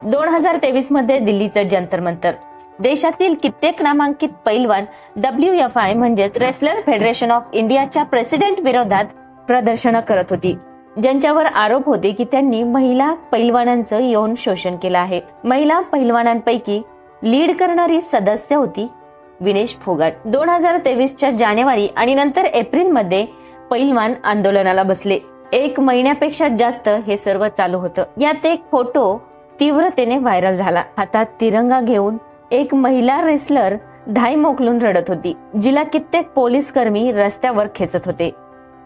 2023 मध्ये दिल्लीचं जंतर मंतर देशातील कित्येक नामांकित पैलवान WFI म्हणजेच रेसलर फेडरेशन ऑफ इंडियाच्या प्रेसिडेंट विरोधात प्रदर्शनं करत होती, ज्यांच्यावर आरोप होते की त्यांनी महिला पैलवानांचं यौन शोषण केलं आहे। महिला पैलवानांपैकी लीड करणारी सदस्य होती विनेश फोगाट। 2023च्या जानेवारी आणि नंतर एप्रिल मध्ये पैलवान आंदोलनाला बसले। 1 महिन्यापेक्षा जास्त हे सर्व चालू होतं। यात एक फोटो तीव्रतेने व्हायरल झाला। हातात तिरंगा घेऊन एक महिला रेसलर धाय मोकलून रडत होती, जिला कित्येक पोलीस कर्मी रस्त्यावर खेचत होते।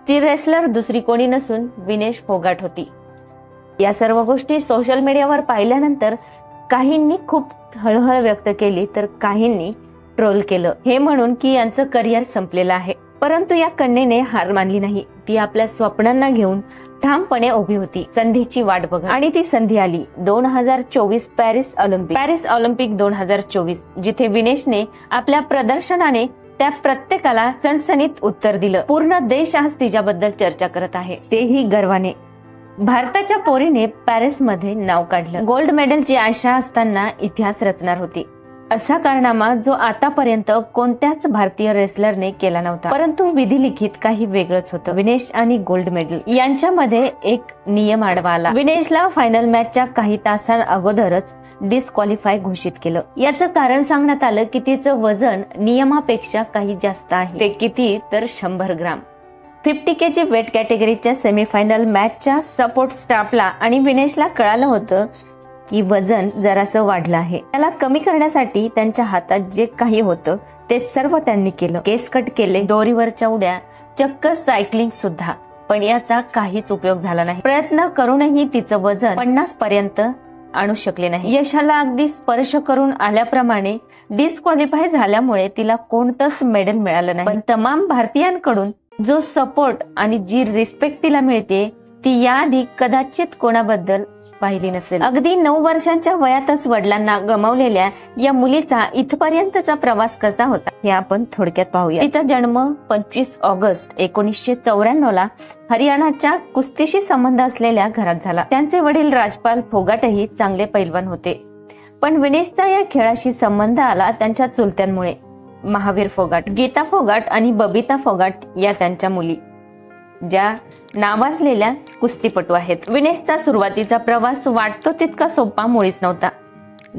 ती रेसलर दुसरी कोणी नसून विनेश फोगाट होती। या सर्व गोष्टी सोशल मीडियावर पाहिल्यानंतर काहींनी खूप हळहळ व्यक्त केली तर काहींनी ट्रोल केलं, हे म्हणून की यांचं करिअर संपलेलं आहे। परंतु या कन्येने हार मानली नाही। ती आपल्या स्वप्नांना घेऊन ठामपणे उभी होती। संधीची वाट बघत आणि ती संधी आली। 2024 पॅरिस ऑलिम्पिक 2024, जिथे विनेशने आपल्या प्रदर्शनाने त्या प्रत्येकाला सनसनीत उत्तर दिलं। पूर्ण देश आज तिच्याबद्दल चर्चा करत आहे, तेही गर्वाने। भारताच्या पोरीने पॅरिस मध्ये नाव काढलं। गोल्ड मेडलची आशा असताना इतिहास रचणार होती, असा कारनामा जो आतापर्यंत कोणत्याच भारतीय रेसलरने केला नव्हता। परंतु विधी लिखित काही वेगळंच होतं। विनेश आणि गोल्ड मेडल यांच्यामध्ये एक नियम आडवा आला। विनेशला फायनल मॅचच्या काही तासां अगोदरच डिस्क्वालिफाय घोषित केलं। याचं कारण सांगण्यात आलं की तिचं वजन नियमापेक्षा काही जास्त आहे। ते किती तर 100 ग्राम। 50 kg वेट कॅटेगरीच्या सेमीफायनल मॅचच्या सपोर्ट स्टाफला आणि विनेशला कळालं होतं की वजन जरासं वाढलं आहे। त्याला कमी करण्यासाठी त्यांच्या हातात जे काही होतं ते सर्व त्यांनी केलं। केस कट केले, दोरीवरच्या उड्या, चक्क सायकलिंग सुद्धा, पण याचा काहीच उपयोग झाला नाही। प्रयत्न करूनही तिचं वजन 50 पर्यंत आणू शकले नाही। यशाला अगदी स्पर्श करून आल्याप्रमाणे डिस्क्वालिफाय झाल्यामुळे तिला कोणतंच मेडल मिळालं नाही। पण तमाम भारतीयांकडून जो सपोर्ट आणि जी रिस्पेक्ट तिला मिळते ती याआधी कदाचित कोणाबद्दल पाहिली नसेल। अगदी 9 वर्षांच्या वयातच वडिलांना गमावलेल्या या मुलीचा इथपर्यंतचा प्रवास कसा होता हे आपण थोडक्यात पाहूया। तिचा जन्म 25 ऑगस्ट 1994 ला हरियाणाच्या कुस्तीशी संबंध असलेल्या घरात झाला। त्यांचे वडील राजपाल फोगाटही चांगले पैलवान होते, पण विनेशचा या खेळाशी संबंध आला त्यांच्या चुलत्यांमुळे। महावीर फोगाट, गीता फोगाट आणि बबिता फोगाट या त्यांच्या मुली, ज्या नावाजलेल्या कुस्तीपटू आहेत। विनेशचा सुरुवातीचा प्रवास वाटतो तितका सोपा मुळीच नव्हता।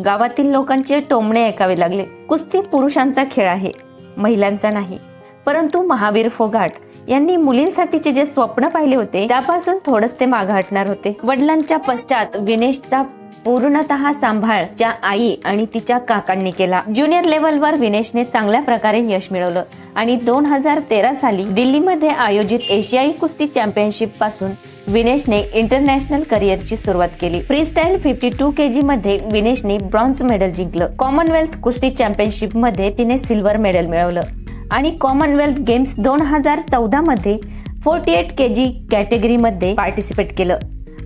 गावातील लोकांचे टोमणे ऐकावे लागले। कुस्ती पुरुषांचा खेळ आहे, महिलांचा नाही। परंतु महावीर फोगाट यांनी मुलींसाठीचे जे स्वप्न पाहिले होते त्यापासून थोडंच ते मागे हटणार होते। वडिलांच्या पश्चात विनेशचा पूर्णतः सांभाळ त्या आई आणि तिच्या काकांनी केला। ज्युनियर लेव्हलवर विनेशने चांगल्या प्रकारे यश मिळवलं आणि 2013 साली दिल्लीमध्ये आयोजित एशियाई कुस्ती चॅम्पियनशिप पासून विनेशने इंटरनॅशनल करिअरची सुरुवात केली। फ्रीस्टाईल 52 kg मध्ये विनेशने ब्रॉन्झ मेडल जिंकलं। कॉमनवेल्थ कुस्ती चॅम्पियनशिप मध्ये तिने सिल्वर मेडल मिळवलं आणि कॉमनवेल्थ गेम्स 2014 मध्ये 48 kg कॅटेगरी मध्ये पार्टिसिपेट केलं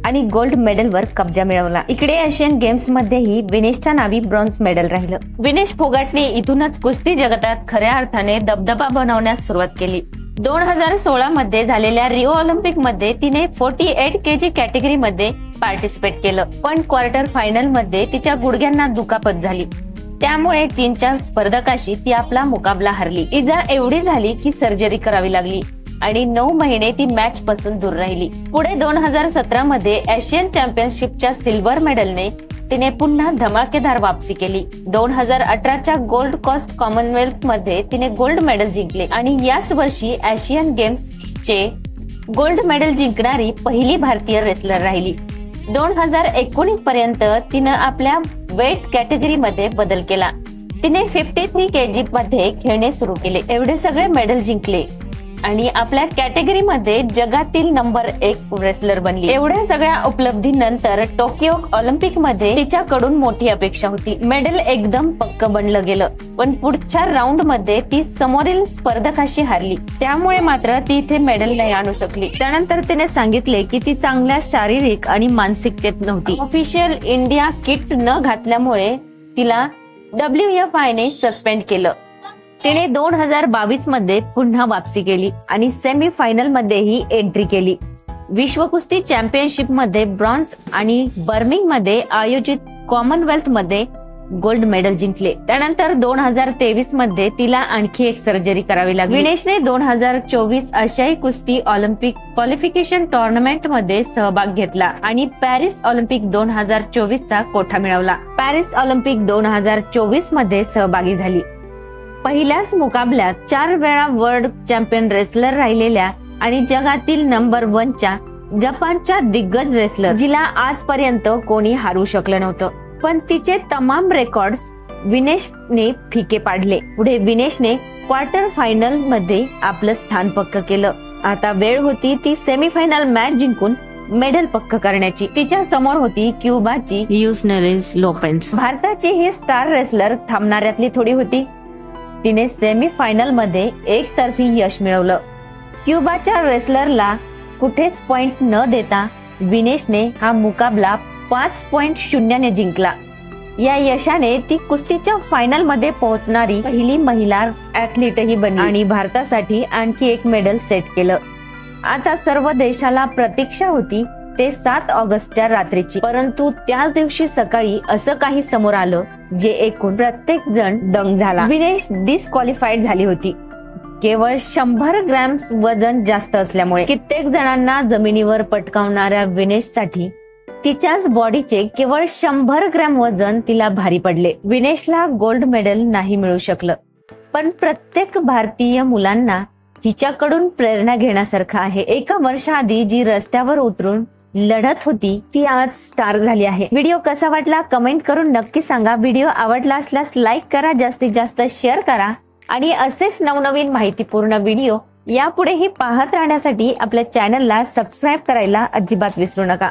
आणि गोल्ड मेडलवर कब्जा मिळवला। इकडे एशियन गेम्स मध्येही विनेशच्या नावी ब्रॉन्झ मेडल राहिलं। विनेश फोगाटने इथूनच कुस्ती जगतात खऱ्या अर्थाने दबदबा बनवण्यास सुरुवात केली। 2016 मध्ये झालेल्या रिओ ऑलिम्पिक मध्ये तिने 48 kg कॅटेगरी मध्ये पार्टिसिपेट केलं, पण क्वार्टर फायनल मध्ये तिच्या गुडघ्यांना दुखापत झाली। त्यामुळे चीनच्या स्पर्धकाशी ती आपला मुकाबला हरली। इजा एवढी झाली की सर्जरी करावी लागली आणि 9 महिने ती मॅच पासून दूर राहिली। पुढे 2017 मध्ये एशियन चॅम्पियनशिपच्या सिल्वर मेडलने तिने पुन्हा धमाकेदार वापसी केली। 2018च्या गोल्ड कोस्ट कॉमनवेल्थ मध्ये तिने गोल्ड मेडल जिंकले आणि याच वर्षी एशियन गेम्सचे गोल्ड मेडल जिंकणारी पहिली भारतीय रेसलर राहिली। 2019 पर्यंत तिने आपल्या वेट कॅटेगरी मध्ये बदल केला। तिने 53 kg मध्ये खेळणे सुरू केले। एवढे सगळे मेडल जिंकले आणि आपल्या कॅटेगरीमध्ये जगातील नंबर 1 रेसलर बनली। एवढ्या सगळ्या उपलब्धीनंतर टोकियो ऑलिम्पिक मध्ये तिच्याकडून मोठी अपेक्षा होती। मेडल एकदम पक्क बनलं गेलं, पण पुढच्या राऊंड मध्ये ती समोरील स्पर्धकाशी हारली। त्यामुळे मात्र ती इथे मेडल नाही आणू शकली। त्यानंतर तिने सांगितले की ती चांगल्या शारीरिक आणि मानसिकतेत नव्हती। ऑफिशियल इंडिया किट न घातल्यामुळे तिला WFI ने सस्पेंड केलं। तिने 2022 मध्ये पुन्हा वापसी केली आणि सेमी फायनल मध्येही एंट्री केली। विश्व कुस्ती चॅम्पियनशिप मध्ये ब्रॉन्झ आणि बर्मिंग मध्ये आयोजित कॉमनवेल्थ मध्ये गोल्ड मेडल जिंकले. त्यानंतर 2023 मध्ये तिला आणखी एक सर्जरी करावी लागली. विनेशने 2024 आशियाई कुस्ती ऑलिम्पिक क्वालिफिकेशन टुर्नामेंट मध्ये सहभाग घेतला आणि पॅरिस ऑलिम्पिक 2024 चा कोटा मिळवला. पॅरिस ऑलिम्पिक 2024 मध्ये सहभागी झाली. पहिल्याच मुकाबल्यात 4 वेळा वर्ल्ड चॅम्पियन रेसलर राहिलेल्या आणि जगातील नंबर 1 च्या जपानच्या दिग्गज रेसलर जिला आजपर्यंत कोणी हारू शकलं नव्हतं. पण तिचे तमाम रेकॉर्ड्स विनेशने फिके पाडले. पुढे विनेशने क्वार्टर फायनल मध्ये आपलं स्थान पक्क केलं. आता वेळ होती ती सेमीफायनल मॅच जिंकून मेडल पक्क करण्याची. तिच्या समोर होती क्युबाची युसनेलिस लोपेन्स. भारताची ही स्टार रेसलर थांबणाऱ्यातली थोडी होती. तिने सेमीफायनल मध्ये एकतर्फी यश मिळवलं. क्युबाच्या रेसलरला कुठेच पॉइंट न देता विनेशने हा मुकाबला 5.0 ने जिंकला. या यशाने ती कुस्तीच्या फायनल मध्ये पोहोचणारी पहिली महिला ऍथलीटही बनली आणि भारतासाठी आणखी एक मेडल सेट केलं. आता सर्व देशाला प्रतीक्षा होती ते 7 ऑगस्टच्या रात्रीची. परंतु त्याच दिवशी सकाळी असं काही समोर आलं जे ऐकून प्रत्येक जण दंग झाला. विनेश डिस्क्वालिफाईड झाली होती. केवळ 100 ग्रॅम वजन जास्त असल्यामुळे. कित्येक जणांना जमिनीवर पटकावणाऱ्या विनेशसाठी तिच्याच बॉडीचे केवळ 100 ग्रॅम वजन तिला भारी पडले. विनेशला गोल्ड मेडल नाही मिळू शकलं, पण प्रत्येक भारतीय मुलांना हिच्याकडून प्रेरणा घेण्यासारखं आहे. एका वर्षाआधी जी रस्त्यावर उतरून लढत होती ती आज स्टार झाली आहे. व्हिडिओ कसा वाटला कमेंट करून नक्की सांगा. व्हिडिओ आवडला असल्यास लाईक करा, जास्तीत जास्त शेअर करा आणि असेच नवनवीन माहितीपूर्ण व्हिडिओ यापुढेही पाहत राहण्यासाठी आपल्या चॅनलला सबस्क्राईब करायला अजिबात विसरू नका.